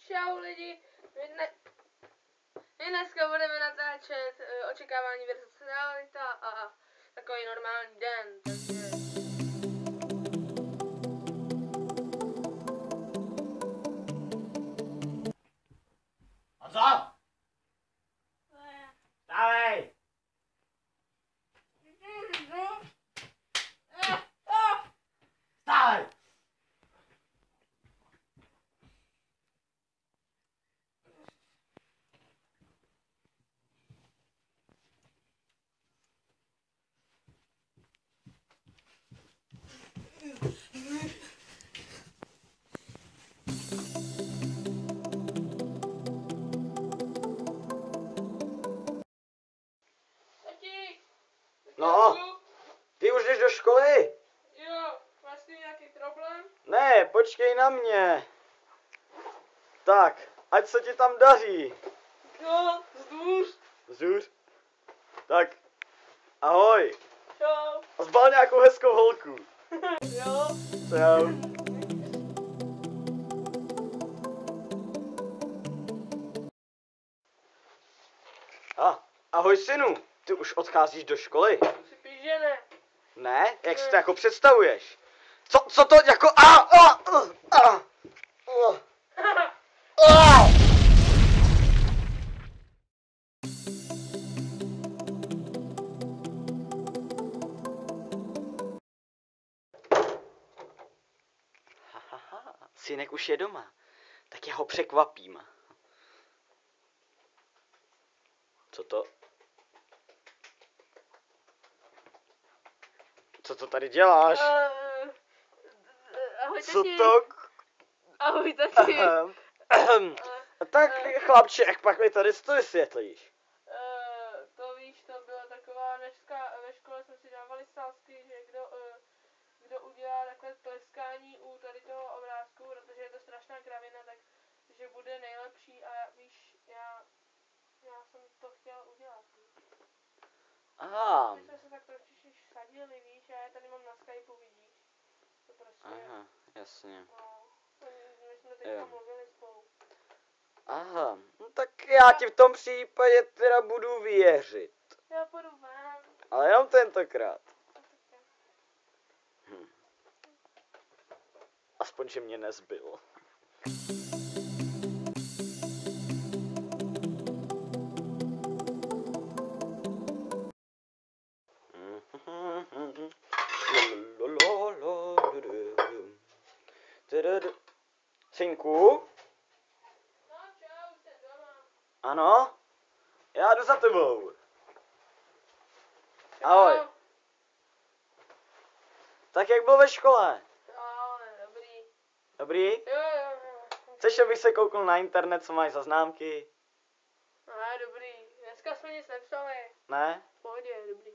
Čau lidi, my dneska budeme natáčet očekávání versus realita a takový normální den, takže... A co? Dávej! Stávej! No, ty už jdeš do školy? Jo, máš s tím nějaký problém? Ne, počkej na mě. Tak, ať se ti tam daří. Jo, zdůř. Zuř. Tak, ahoj. Čau. A zbal nějakou hezkou holku. Jo. Čau. Ahoj synu, ty už odcházíš do školy? Si píš, že ne. Ne? Jak si to jako představuješ? Co to jako Synek už je doma, tak já ho překvapím. Co to? Co to tady děláš? Ahoj tati. Co to? Ahoj tati. Tak chlapče, jak pak mi tady to vysvětlíš? To víš, to byla taková dneska ve škole jsme si dávali sázky, že kdo udělá takhle tleskání u tady toho obrázku, protože je to strašná kravina, tak že bude nejlepší a víš, já jsem to chtěla udělat. Aha. My jsme se tak trošičku sadili, víš, já je tady mám na Skypeu, vidíš. To prostě. Aha, jasně. No, my jsme teďka mluvili spolu. Aha, no tak já ti v tom případě teda budu věřit. Já půjdu ven. Ale jenom tentokrát. Aspoň, že mě nezbyl. Synku? No čau, jsem doma. Ano? Já jdu za tebou. Ahoj. Tak jak bylo ve škole? No, dobrý. Dobrý? Jo. Chceš, abych se koukl na internet, co máš za známky? No, dobrý. Dneska jsme nic nepsali. Ne? V pohodě, dobrý.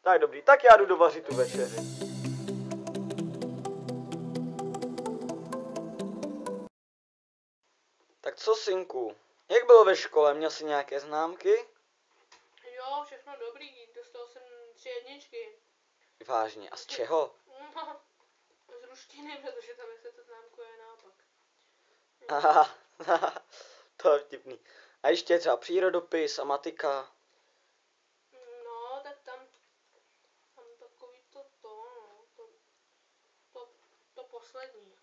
Tak dobrý, tak já jdu dovařit tu večeři. Tak co, synku? Jak bylo ve škole? Měl jsi nějaké známky? Jo, všechno dobrý. Dostal jsem 3 jedničky. Vážně, a z čeho? No, z ruštiny, protože tam se to známkuje naopak. Aha, to je vtipný. A ještě třeba přírodopis a matika. No, tak tam takový to poslední.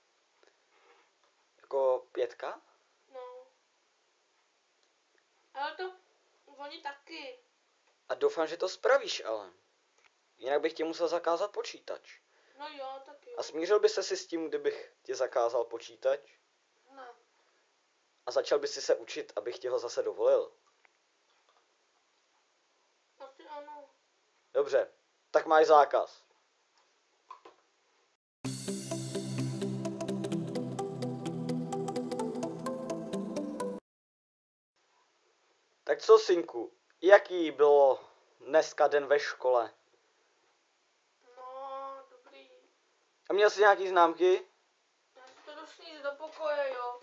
Jako 5? No. Ale to, oni taky. A doufám, že to spravíš, ale. Jinak bych ti musel zakázat počítač. No jo, tak jo. A smířil by se si s tím, kdybych ti zakázal počítač? Ne. A začal by si se učit, abych ti ho zase dovolil? Asi ano. Dobře, tak máš zákaz. Tak co, synku, jaký bylo dneska den ve škole? No, dobrý. A měl jsi nějaký známky? Já si to jdu sníst do pokoje, jo.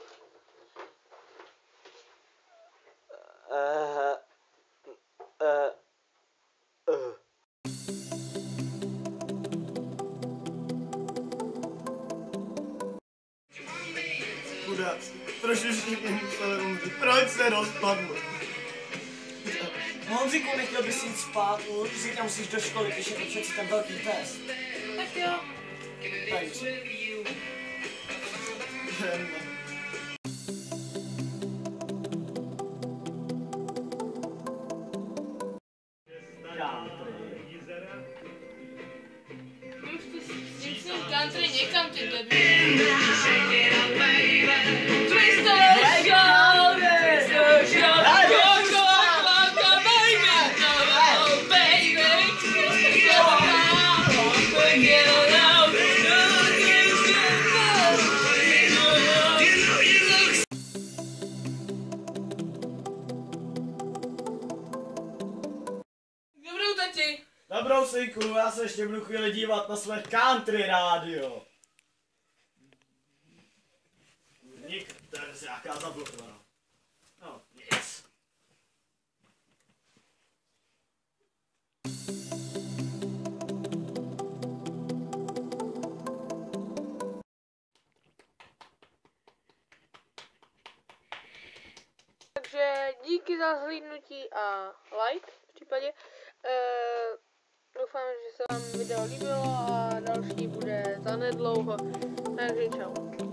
Chudák, trošku všichni museli umřít. Proč se rozpadl? Honziku, nechtěl bys jít spát už? Zítra musíš do školy, když je to přeci ten velký test. Tak jo. Thanks. Už ty si country někam, ty debil. Twister show, Twister show, go, go, go, baby, go, baby, Twister show, get it out, Dobrou, tati. Dobrou, synku, já se ještě budu chvíli dívat na své country rádio. Nik, to je nějaká zablokovaná. No, nic. Takže díky za zhlídnutí a like v případě. Doufám, že se vám video líbilo a další bude zanedlouho. Takže čau.